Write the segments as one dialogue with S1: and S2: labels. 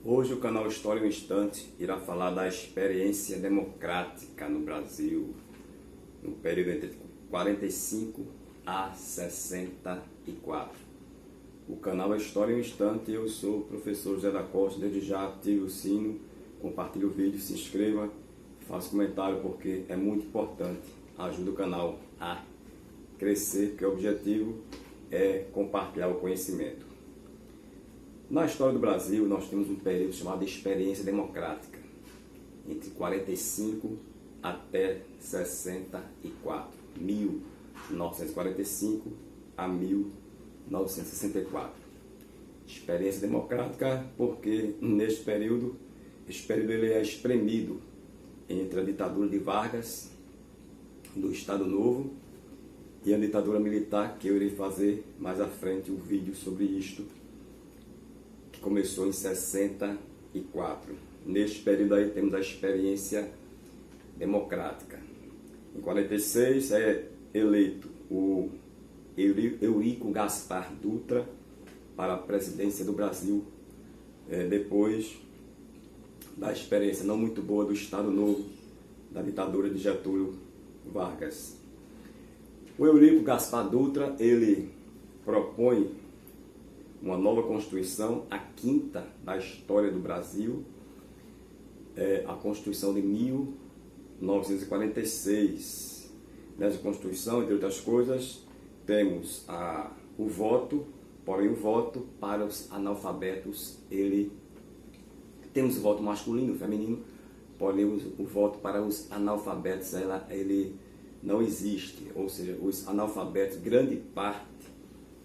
S1: Hoje o canal História em um Instante irá falar da experiência democrática no Brasil no período entre 45 a 64. O canal é História em um Instante e eu sou o professor José da Costa. Desde já ative o sino, compartilhe o vídeo, se inscreva, faça comentário porque é muito importante. Ajuda o canal a crescer, porque o objetivo é compartilhar o conhecimento. Na história do Brasil, nós temos um período chamado de experiência democrática, entre 45 até 64, 1945 a 1964. Experiência democrática porque neste período, ele é espremido entre a ditadura de Vargas, do Estado Novo, e a ditadura militar, que eu irei fazer mais à frente um vídeo sobre isto, que começou em 64. Neste período aí temos a experiência democrática. Em 46 é eleito o Eurico Gaspar Dutra para a presidência do Brasil, depois da experiência não muito boa do Estado Novo, da ditadura de Getúlio Vargas. O Eurico Gaspar Dutra, ele propõe uma nova Constituição, a quinta da história do Brasil, a Constituição de 1946. Nessa Constituição, entre outras coisas, temos o voto, porém o voto para os analfabetos, temos o voto masculino e feminino, porém o voto para os analfabetos, ele não existe, ou seja, os analfabetos, grande parte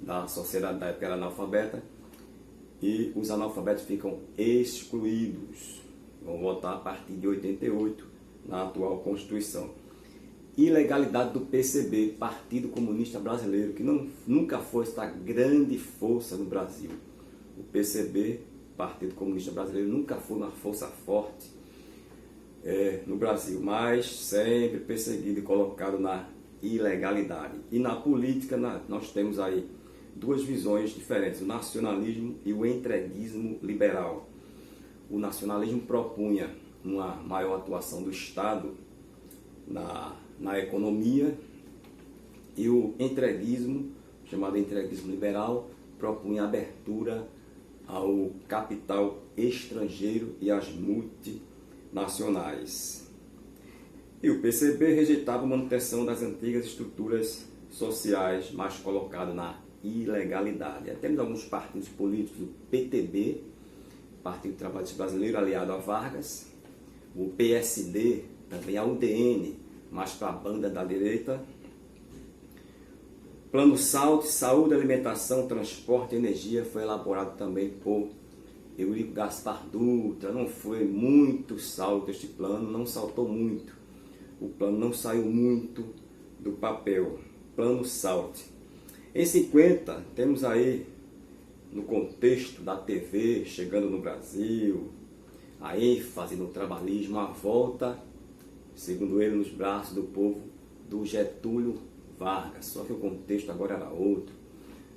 S1: da sociedade da época era analfabeta, e os analfabetos ficam excluídos, vão votar a partir de 88 na atual Constituição. Ilegalidade do PCB, Partido Comunista Brasileiro, que nunca foi esta grande força no Brasil. O PCB, Partido Comunista Brasileiro, nunca foi uma força forte no Brasil, mas sempre perseguido e colocado na ilegalidade. E na política nós temos aí duas visões diferentes, o nacionalismo e o entreguismo liberal. O nacionalismo propunha uma maior atuação do Estado na economia, e o entreguismo, chamado entreguismo liberal, propunha abertura ao capital estrangeiro e às multinacionais. E o PCB rejeitava a manutenção das antigas estruturas sociais, mas colocado na ilegalidade. Temos alguns partidos políticos, o PTB, Partido Trabalhista Brasileiro, aliado a Vargas, o PSD, também a UDN, mais para a banda da direita. Plano SALT, Saúde, Alimentação, Transporte e Energia, foi elaborado também por Eurico Gaspar Dutra. Não foi muito salto este plano, não saltou muito. O plano não saiu muito do papel. Plano SALT. Em 50, temos aí, no contexto da TV chegando no Brasil, a ênfase no trabalhismo, a volta, segundo ele, nos braços do povo, do Getúlio Vargas. Só que o contexto agora era outro.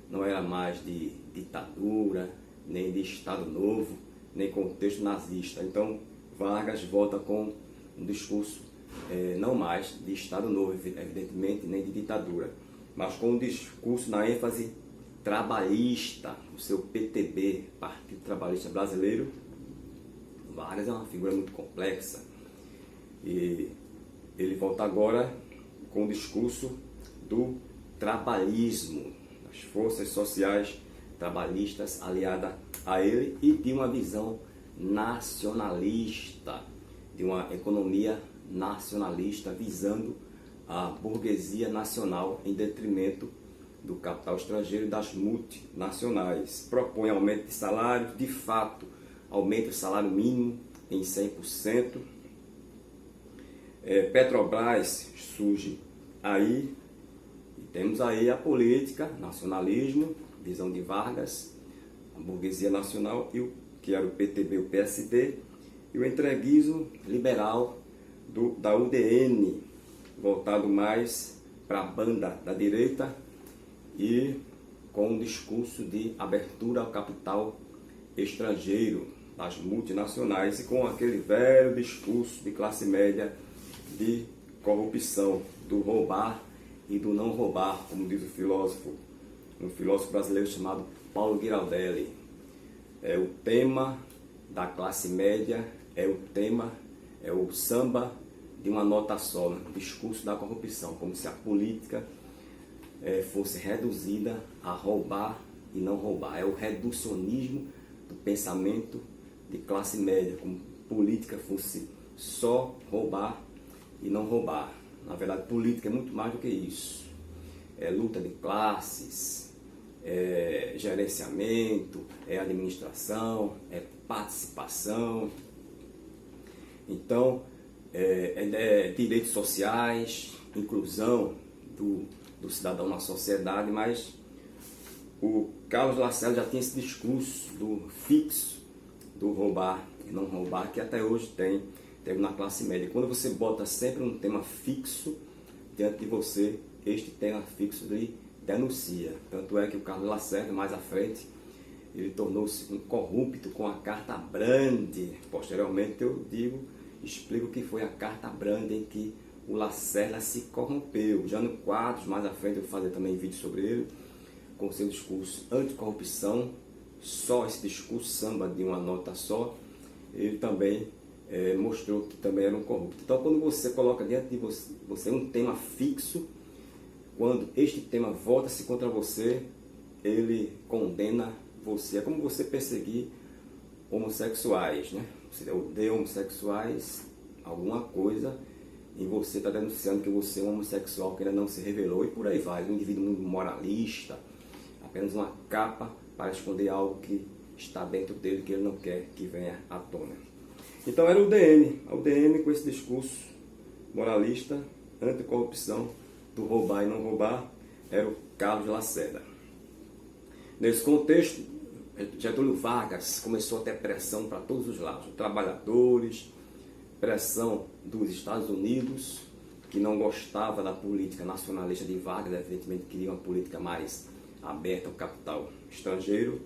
S1: Não era mais de ditadura, nem de Estado Novo, nem contexto nazista. Então, Vargas volta com um discurso não mais de Estado Novo, evidentemente, nem de ditadura, mas com um discurso na ênfase trabalhista, o seu PTB, Partido Trabalhista Brasileiro. Vargas é uma figura muito complexa e ele volta agora com o discurso do trabalhismo, das forças sociais trabalhistas aliadas a ele, e de uma visão nacionalista, de uma economia nacionalista visando a burguesia nacional em detrimento do capital estrangeiro e das multinacionais. Propõe aumento de salários, de fato, aumenta o salário mínimo em 100%. Petrobras surge aí, e temos aí a política, nacionalismo, visão de Vargas, a burguesia nacional, que era o PTB, o PSD, e o entreguismo liberal da UDN, voltado mais para a banda da direita e com um discurso de abertura ao capital estrangeiro. das multinacionais e com aquele velho discurso de classe média de corrupção, do roubar e do não roubar, como diz um filósofo brasileiro chamado Paulo Giraldelli. É o tema da classe média, é o samba de uma nota só, né? O discurso da corrupção, como se a política fosse reduzida a roubar e não roubar. É o reducionismo do pensamento de classe média, como política fosse só roubar e não roubar. Na verdade, política é muito mais do que isso. É luta de classes, é gerenciamento, é administração, é participação. Então, direitos sociais, inclusão do cidadão na sociedade, mas o Carlos Lacerda já tinha esse discurso do fixo, do roubar e não roubar, que até hoje teve na classe média. Quando você bota sempre um tema fixo diante de você, este tema fixo lhe denuncia. Tanto é que o Carlos Lacerda, mais à frente, ele tornou-se um corrupto com a Carta Brande. Posteriormente eu explico o que foi a Carta Brande em que o Lacerda se corrompeu. Já no quadro, mais à frente, eu vou fazer também vídeo sobre ele, com seu discurso anticorrupção, só esse discurso samba de uma nota só, ele também mostrou que também era um corrupto. Então, quando você coloca diante de você um tema fixo, quando este tema volta-se contra você, ele condena você. É como você perseguir homossexuais, né? Você odeia homossexuais, alguma coisa em você está denunciando que você é um homossexual que ainda não se revelou, e por aí vai. Um indivíduo muito moralista, apenas uma capa para esconder algo que está dentro dele, que ele não quer que venha à tona. Então era o UDN com esse discurso moralista, anticorrupção, do roubar e não roubar, era o Carlos Lacerda. Nesse contexto, Getúlio Vargas começou a ter pressão para todos os lados, trabalhadores, pressão dos Estados Unidos, que não gostava da política nacionalista de Vargas, evidentemente queria uma política mais aberta ao capital estrangeiro,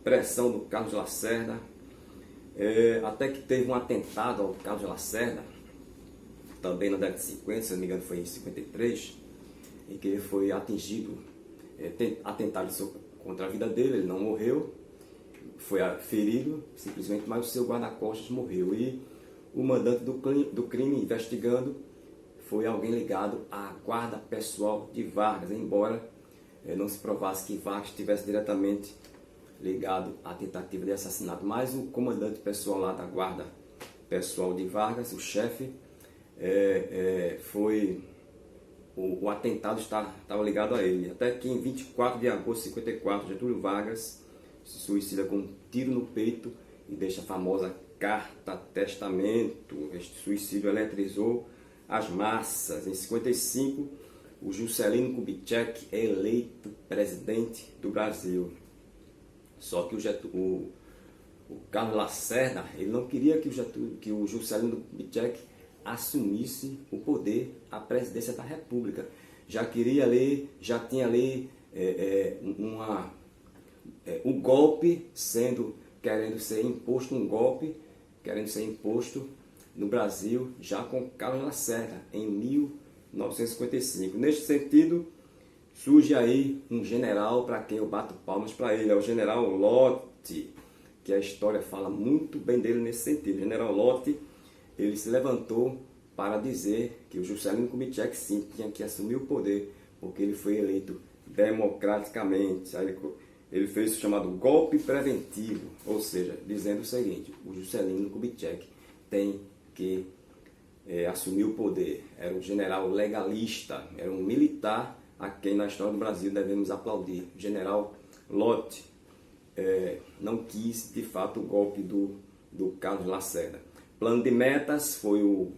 S1: pressão do Carlos Lacerda, até que teve um atentado ao Carlos Lacerda, também na década de 50, se não me engano foi em 53, em que ele foi atingido, atentado contra a vida dele, ele não morreu, foi ferido simplesmente, mas o seu guarda-costas morreu. E o mandante do crime investigando foi alguém ligado à guarda pessoal de Vargas, embora não se provasse que Vargas estivesse diretamente ligado à tentativa de assassinato. Mas o comandante pessoal lá da guarda pessoal de Vargas, o chefe, o atentado estava ligado a ele. Até que em 24 de agosto de 54, Getúlio Vargas se suicida com um tiro no peito e deixa a famosa carta testamento. Este suicídio eletrizou as massas. Em 55, o Juscelino Kubitschek é eleito presidente do Brasil. Só que o Carlos Lacerda, ele não queria que o Juscelino Kubitschek assumisse o poder, a presidência da República. Já tinha ali o golpe querendo ser imposto no Brasil, já com Carlos Lacerda, em 1955. Neste sentido, surge aí um general para quem eu bato palmas para ele, é o general Lott, que a história fala muito bem dele nesse sentido. O general Lott, ele se levantou para dizer que o Juscelino Kubitschek sim tinha que assumir o poder, porque ele foi eleito democraticamente. Aí ele fez o chamado golpe preventivo, ou seja, dizendo o seguinte: o Juscelino Kubitschek tem que assumir o poder. Era um general legalista, era um militar a quem na história do Brasil devemos aplaudir. O general Lott não quis, de fato, o golpe do Carlos Lacerda. Plano de metas foi o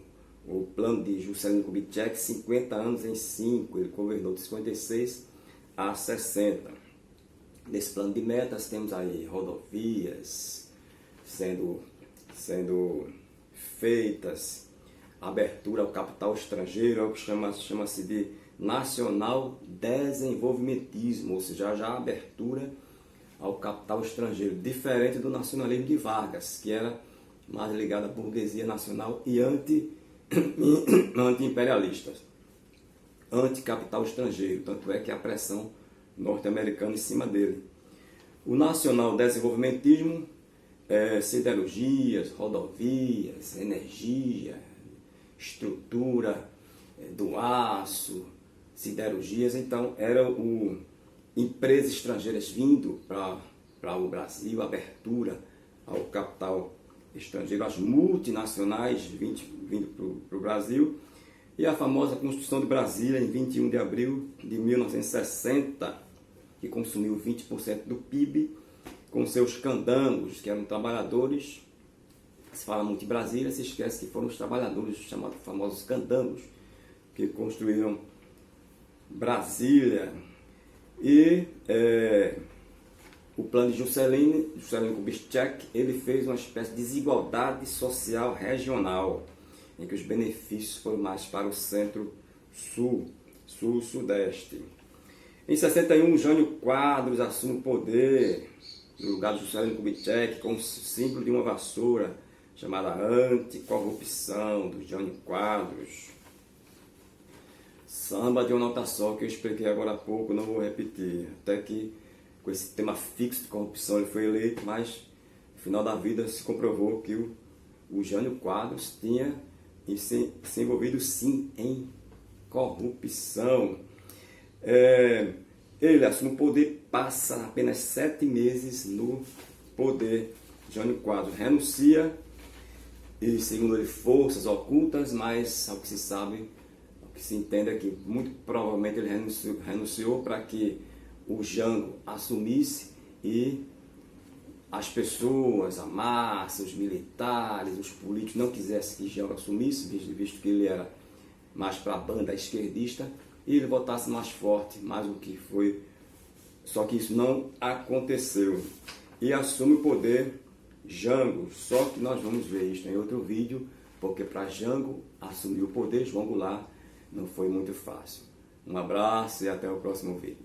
S1: plano de Juscelino Kubitschek, 50 anos em 5, ele governou de 56 a 60. Nesse plano de metas temos aí rodovias sendo feitas, abertura ao capital estrangeiro, é o que chama-se de nacional desenvolvimentismo, ou seja, já a abertura ao capital estrangeiro, diferente do nacionalismo de Vargas, que era mais ligado à burguesia nacional e anti-imperialista, anti-capital estrangeiro, tanto é que a pressão norte-americana em cima dele. O nacional-desenvolvimentismo é siderurgias, rodovias, energia, estrutura do aço, siderurgias, então eram empresas estrangeiras vindo para o Brasil, abertura ao capital estrangeiro, as multinacionais vindo para o Brasil, e a famosa Constituição de Brasília em 21 de abril de 1960, que consumiu 20% do PIB, com seus candangos, que eram trabalhadores. Se fala muito em Brasília, se esquece que foram os trabalhadores, chamados famosos candangos, que construíram Brasília. E o plano de Juscelino Kubitschek, ele fez uma espécie de desigualdade social regional, em que os benefícios foram mais para o centro-sul, sul-sudeste. Em 61, Jânio Quadros assume o poder no lugar de Juscelino Kubitschek com o símbolo de uma vassoura chamada Anticorrupção, do Jânio Quadros. Samba de uma nota só, que eu expliquei agora há pouco, não vou repetir. Até que com esse tema fixo de corrupção ele foi eleito, mas no final da vida se comprovou que o Jânio Quadros tinha se envolvido sim em corrupção. Ele assume o poder, passa apenas 7 meses no poder. Jânio Quadros renuncia, e segundo ele, forças ocultas, mas ao que se sabe, ao que se entende é que muito provavelmente ele renunciou para que o Jango assumisse e as pessoas, a massa, os militares, os políticos não quisessem que Jango assumisse, visto que ele era mais para a banda esquerdista, e ele votasse mais forte, mais o que foi. Só que isso não aconteceu. E assume o poder Jango, só que nós vamos ver isso em outro vídeo, porque para Jango assumir o poder, João Goulart, não foi muito fácil. Um abraço e até o próximo vídeo.